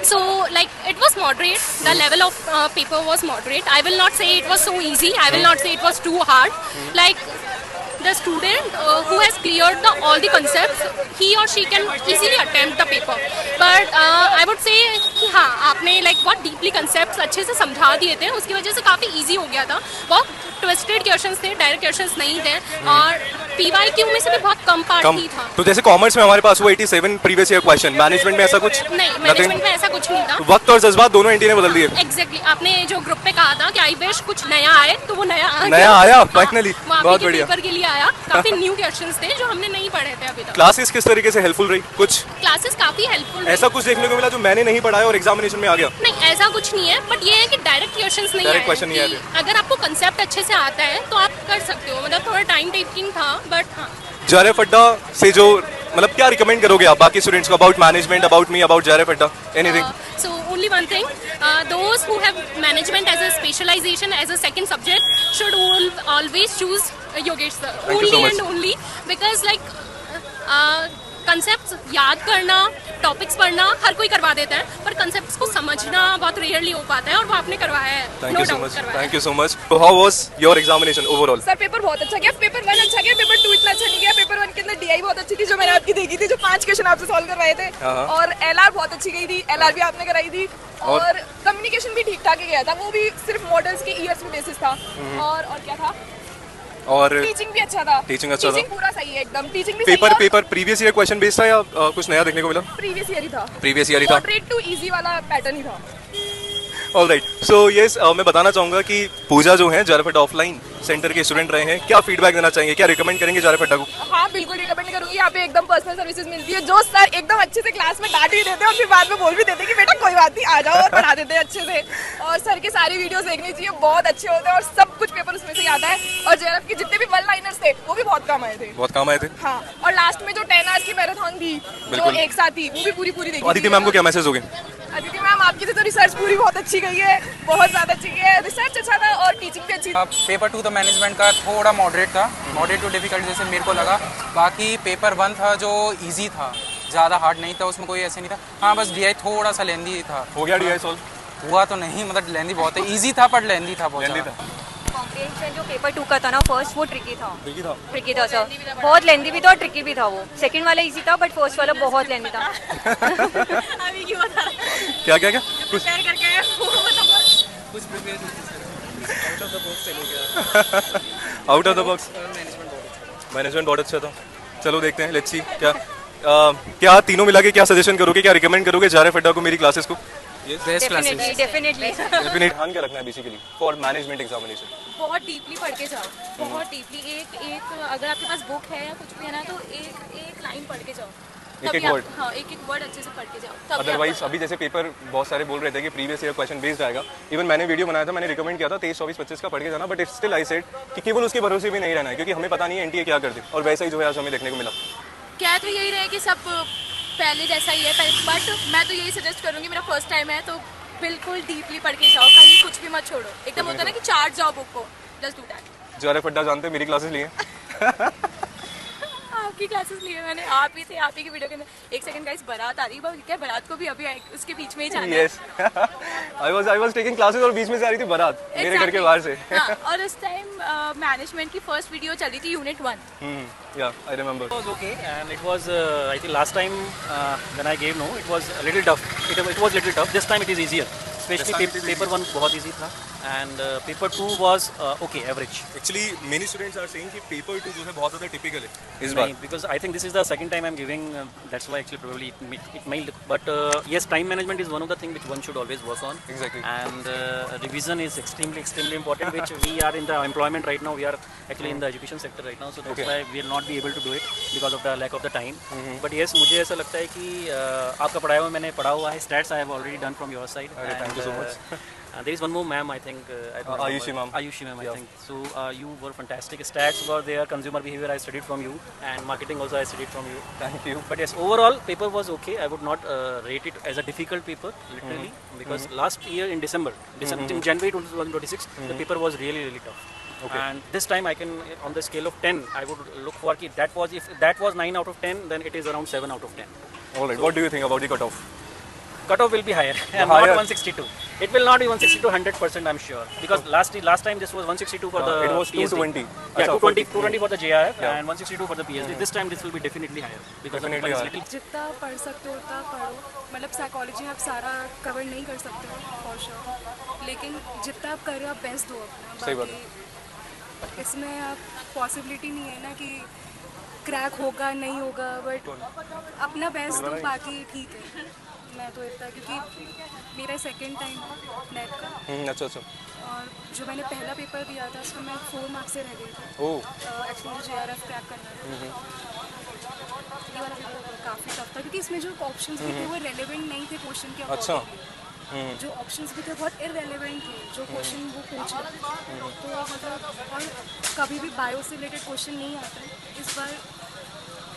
So like it was moderate. The level of paper was moderate. I will not say it was so easy. I will not say it was too hard. Like the student who has cleared all the concepts, he or she can easily attempt the paper. But I would say कि हाँ आपने like बहुत deeply concepts अच्छे से समझा दिए थे, उसकी वजह से काफ़ी easy हो गया था. बहुत ट्विस्टेड क्वेश्चंस थे, डायरेक्ट क्वेश्चंस नहीं थे और पीवाईक्यू में से भी बहुत कम पार्ट ही था. तो जैसे कॉमर्स में हमारे पास वो 87 प्रीवियस ईयर क्वेश्चन, मैनेजमेंट में ऐसा कुछ नहीं, मैनेजमेंट में ऐसा कुछ नहीं था. वक्त और जज्बात दोनों एनटी ने बदल दिए. एग्जैक्टली आपने जो ग्रुप पे कहा था कि आई विश कुछ नया आए, तो वो नया आया फाइनली. बहुत बढ़िया. पेपर के लिए आया. काफी न्यू क्वेश्चंस थे जो हमने नहीं पढ़े थे अभी तक. क्लासेस किस तरीके से हेल्पफुल रही? कुछ क्लासेस काफी हेल्पफुल. ऐसा कुछ देखने को मिला जो मैंने नहीं पढ़ा है और एग्जामिनेशन में आ गया? नहीं, ऐसा कुछ नहीं है, बट ये है कि डायरेक्ट क्वेश्चंस नहीं आए. अगर आपको कंसेप्ट अच्छे से आता है तो आप कर सकते हो. मतलब थोड़ा टाइम टेकिंग था, बट हाँ. जारेफ अड्डा से जो मतलब क्या रिकमेंड करोगे आप बाकी स्टूडेंट्स को about management, about me, about जारेफ अड्डा, anything? So only one thing, those who have management as a specialization as a second subject should always choose Yogesh sir. Only and only because like concepts याद करना, topics पढ़ना हर कोई करवा देता है, पर कंसेप्ट्स को समझना बहुत रेयरली हो पाता है और वो आपने करवाया है. Thank you so much. How was your examination overall? Sir paper बहुत अच्छा गया. पेपर 1 अच्छा गया, पेपर 2 इतना अच्छा नहीं गया. पेपर 1 के अंदर डीआई बहुत अच्छी थी जो मैंने आपकी देखी थी, जो 5 क्वेश्चन आपसे सॉल्व करवाए थे. और एलआर बहुत अच्छी गई थी, एलआर भी आपने कराई थी. और कम्युनिकेशन भी ठीक ठाक ही गया था, वो भी सिर्फ मॉडल्स के ईयर्स पे बेसिस था. और क्या था, और टीचिंग भी अच्छा था. टीचिंग अच्छा था, पूरा सही है एकदम. टीचिंग भी paper previous year question based था या कुछ नया देखने को मिला? प्रीवियस ईयर ही था. मॉडरेट टू इजी वाला पैटर्न ही था. ऑलराइट. सो यस, मैं बताना चाहूंगा कि पूजा जो है जारेफ अड्डा ऑफलाइन सेंटर के स्टूडेंट रहे हैं, क्या फीडबैक देना चाहेंगे, क्या रिकमेंड करेंगे जारेफ अड्डा को? हाँ बिल्कुल रिकमेंड करूंगी. यहाँ पे एकदम पर्सनल सर्विसेज मिलती है, जो सर एकदम अच्छे से क्लास में डांट भी देते हैं और फिर बाद में बोल भी देते हैं कि बेटा कोई बात नहीं, आ जाओ, और पढ़ा देते हैं अच्छे से. और सर के सारी वीडियोस देखनी चाहिए, बहुत अच्छे होते हैं और सब कुछ पेपर उसमें से आता है. और जेआरएफ के जितने भी वन लाइनर्स थे वो भी बहुत काम आए थे. हाँ, और लास्ट में जो 10 आवर्स की मैराथन थी जो एक साथ थी, वो भी पूरी देखी. अदिति मैम को क्या मैसेज होगे? अदिति मैम आपकी तो रिसर्च पूरी बहुत अच्छी गई है, बहुत ज्यादा अच्छी गई है. रिसर्च अच्छा था और टीचिंग भी अच्छी. पेपर 2 तो मैनेजमेंट का थोड़ा मॉडरेट था, मॉडरेट टू डिफिकल्ट जैसे मेरे को लगा. बाकी पेपर 1 था जो इजी था, ज़्यादा हार्ड नहीं था, उसमें कोई ऐसे नहीं था. हाँ बस डीआई थोड़ा सा लेंदी था. हो गया डीआई सॉल्व? हुआ तो नहीं, मतलब लेंदी बहुत है. इजी था पर लेंदी था बहुत. कॉम्प्रिहेंशन जो पेपर 2 का था ना, फर्स्ट वो ट्रिकी था सर. बहुत लेंदी भी था और ट्रिकी भी था. वो सेकंड वाला इजी था बट फर्स्ट वाला बहुत लेंदी था. अभी क्यों बता रहे हैं? क्या कुछ प्रिपेयर करके आए कुछ prepare out of the box चले गया. Out of the box management बहुत अच्छा था. चलो देखते हैं, लेट्स सी क्या तीनों मिला के क्या सजेशन करोगे, क्या रिकमेंड करोगे जारेफ अड्डा को, मेरी क्लासेस को? डेफिनेटली. ध्यान क्या रखना है बेसिकली फॉर मैनेजमेंट एग्जामिनेशन? बहुत डीपली पढ़ के जाओ, बहुत डीपली. एक अगर आपके पास बुक है या कुछ भी है ना, तो एक लाइन पढ़ के जाओ. एक वर्ड. हाँ, एक वर्ड अच्छे से पढ़ के जाओ. अदरवाइज अभी जैसे पेपर बहुत सारे बोल रहे थे कि प्रीवियस ईयर क्वेश्चन बेस्ड आएगा. इवन मैंने वीडियो बनाया था, मैंने रिकमेंड किया था 23, 24, 25 का पढ़ के जाना. But it's still I said कि केवल उसके भरोसे भी नहीं रहना है, क्योंकि हमें पता नहीं है एनटीए क्या कर दे. और वैसा ही जो है आज हमें देखने को मिला. क्या तो यही रहे कि सब पहले जैसा ही है, बट मैं तो यही सजेस्ट करूँगी, मेरा फर्स्ट टाइम है तो बिल्कुल डीपली पढ़ के जाओ, कहीं कुछ भी मत छोड़ो. एकदम होता है ना कि चार्ट जाओ बुक को, जस्ट डू दैट. जारेफ अड्डा जानते हैं, मेरी क्लासेस लिए आपकी क्लासेस लिए मैंने, आप ही थे, आप ही की वीडियो के अंदर. एक सेकंड गाइस, बारात आ रही है. क्या बारात को भी अभी उसके बीच में ही जाना है? Yes, I was taking classes और बीच में से आ रही थी बारात मेरे घर के बाहर से. हाँ, और उस टाइम मैनेजमेंट की फर्स्ट वीडियो चली थी unit 1. Yeah, I remember. It was okay, and it was I think last time when I gave it was a little tough. It was little tough. This time it is easier. Especially paper 1 बहुत easy था, and paper 2 was okay, average. Actually, many students are saying कि paper 2 जो है बहुत ज़्यादा typical है इस बार. Because I think this is the second time I'm giving. That's why actually probably it may look. But yes, time management is one of the things which one should always work on. Exactly. And revision is extremely important. Which we are in the employment right now. We are actually in the education sector right now. So that's why we will not be able to do it because of the lack of the time. But yes, मुझे ऐसा लगता है कि आपका पढ़ाया हुआ मैंने पढ़ा हुआ है. Stats I have already done from your side. Thank you so much. There is one more ma'am, I think. Ayushi ma'am. Ayushi ma'am, I think. So you were fantastic. Stats were there, consumer behavior I studied from you, and marketing also I studied from you. Thank you. But yes, overall paper was okay. I would not rate it as a difficult paper, literally, because last year in December, in January 2026, the paper was really tough. Okay. And this time I can, on the scale of 10, I would look for if that was 9 out of 10, then it is around 7 out of 10. All right. So, what do you think about the cutoff? cutoff will be higher and Higher. not 162. It will not be 162 100%, I'm sure, because last time this was 162 for the it was PhD. 220. Yeah, Achha, 220 for the JRF Yeah. and 162 for the PhD. This time this will be definitely higher because Definitely the higher. little जितना पढ़ सकते हो उतना पढ़ो, मतलब psychology आप सारा cover नहीं कर सकते हो फॉर श्योर, लेकिन जितना आप कर रहे हो आप बेस्ट दो अपना। सही बात बाकी इसमें आप पॉसिबिलिटी नहीं है ना कि क्रैक होगा नहीं होगा, बट अपना बेस्ट दो, बाकी ठीक है। मैं तो इतना, क्योंकि मेरा सेकंड टाइम नेट का, अच्छा अच्छा। और जो मैंने पहला पेपर दिया था उसमें मैं 4 मार्क्स से रह गई थी। ओह एक्चुअली मुझे JRF क्रैक करना था। ये वाला पेपर काफ़ी टफ था क्योंकि इसमें जो ऑप्शंस भी थे वो रेलेवेंट नहीं थे क्वेश्चन के अच्छा। अकॉर्डिंग। जो ऑप्शंस भी थे बहुत इररेलेवेंट थे जो क्वेश्चन वो पूछ रहे थे। तो मतलब, और कभी भी बायो से रिलेटेड क्वेश्चन नहीं आता है इस बार,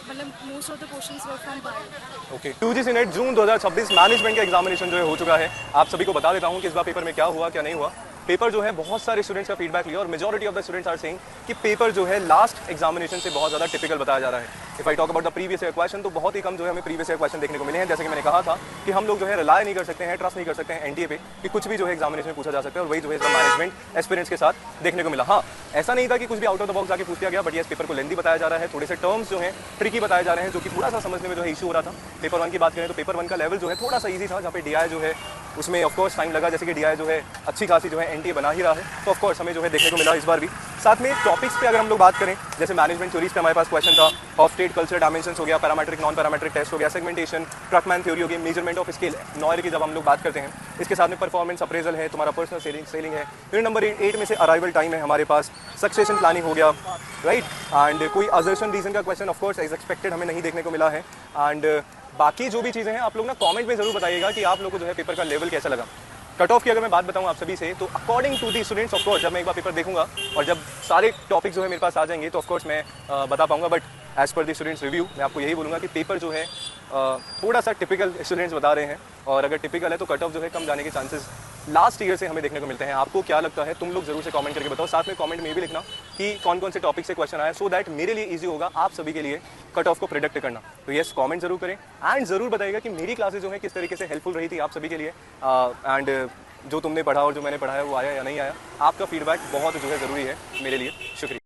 मतलब most of the questions were from bio. Okay. UGC net June 2026 management का एग्जामिनेशन जो है हो चुका है। आप सभी को बता देता हूँ कि इस बार पेपर में क्या हुआ क्या नहीं हुआ। पेपर जो है बहुत सारे स्टूडेंट्स का फीडबैक लिया और majority of the students are saying कि पेपर जो है लास्ट एग्जामिनेशन से बहुत ज़्यादा टिपिकल बताया जा रहा है। If I talk about the previous year question, तो बहुत ही कम जो है हमें प्रीवियस ईयर क्वेश्चन देखने को मिले हैं। जैसे कि मैंने कहा था कि हम लोग जो है रिलाय नहीं कर सकते हैं, ट्रस्ट नहीं कर सकते हैं NTA पे कि कुछ भी जो है एग्जामिनेशन में पूछा जा सकता है, और वही जो है मैनेजमेंट एक्सपीरियंस के साथ देखने को मिला। हाँ, ऐसा नहीं था कि कुछ भी आउट ऑफ द बॉक्स आके पूछ दिया गया, बट ये पेपर को लेंदी बताया जा रहा है। थोड़े से टर्म्स जो है ट्रिकी बताए जा रहे हैं, जो कि थोड़ा सा समझने में जो है इशू हो रहा था। पेपर 1 की बात करें तो पेपर 1 का लेवल जो है थोड़ा सा ईजी था, जहाँ पे DI जो है उसमें ऑफकोर्स टाइम लगा। जैसे कि DI जो है अच्छी खासी जो है NTA बना ही रहा है, तो ऑफकोर्स हमें जो है देखने को मिला इस बार भी। साथ में टॉपिक्स पे अगर हम लोग बात करें, जैसे मैनेजमेंट थ्योरीज पे हमारे पास क्वेश्चन था, ऑफ स्टेट कल्चर डायमेंशंस हो गया, पैरामेट्रिक नॉन पैरामेट्रिक टेस्ट हो गया, सेगमेंटेशन, ट्रकमैन थ्योरी हो गई, मेजरमेंट ऑफ स्केल, नॉयर की जब हम लोग बात करते हैं। इसके साथ में परफॉर्मेंस अप्रेजल है, तुम्हारा पर्सनल सेलिंग है। यूनिट नंबर 8 में से अराइवल टाइम है हमारे पास, सक्सेशन प्लानिंग हो गया, राइट। एंड कोई असर्शन रीजन का क्वेश्चन ऑफकोर्स एज एक्सपेक्टेड हमें नहीं देखने को मिला है। एंड बाकी जो भी चीज़ें हैं आप लोग ना कमेंट में ज़रूर बताइएगा कि आप लोग को जो है पेपर का लेवल कैसा लगा। कट ऑफ की अगर मैं बात बताऊं आप सभी से, तो according to the students of course जब मैं एक बार पेपर देखूंगा और जब सारे टॉपिक जो है मेरे पास आ जाएंगे तो ऑफकोर्स मैं बता पाऊंगा। But as per the students review मैं आपको यही बोलूँगा कि पेपर जो है थोड़ा सा टिपिकल स्टूडेंट्स बता रहे हैं, और अगर टिपिकल है तो कट ऑफ जो है कम जाने के चांसेस लास्ट ईयर से हमें देखने को मिलते हैं। आपको क्या लगता है तुम लोग जरूर से कमेंट करके बताओ। साथ में कमेंट में ये भी लिखना कि कौन कौन से टॉपिक से क्वेश्चन आया, सो दैट मेरे लिए इजी होगा आप सभी के लिए कट ऑफ को प्रेडिक्ट करना। तो यस, कमेंट जरूर करें एंड जरूर बताइएगा कि मेरी क्लासेस जो है किस तरीके से हेल्पफुल रही थी आप सभी के लिए, एंड जो तुमने पढ़ा और जो मैंने पढ़ा है वो आया या नहीं आया। आपका फीडबैक बहुत जो है ज़रूरी है मेरे लिए। शुक्रिया।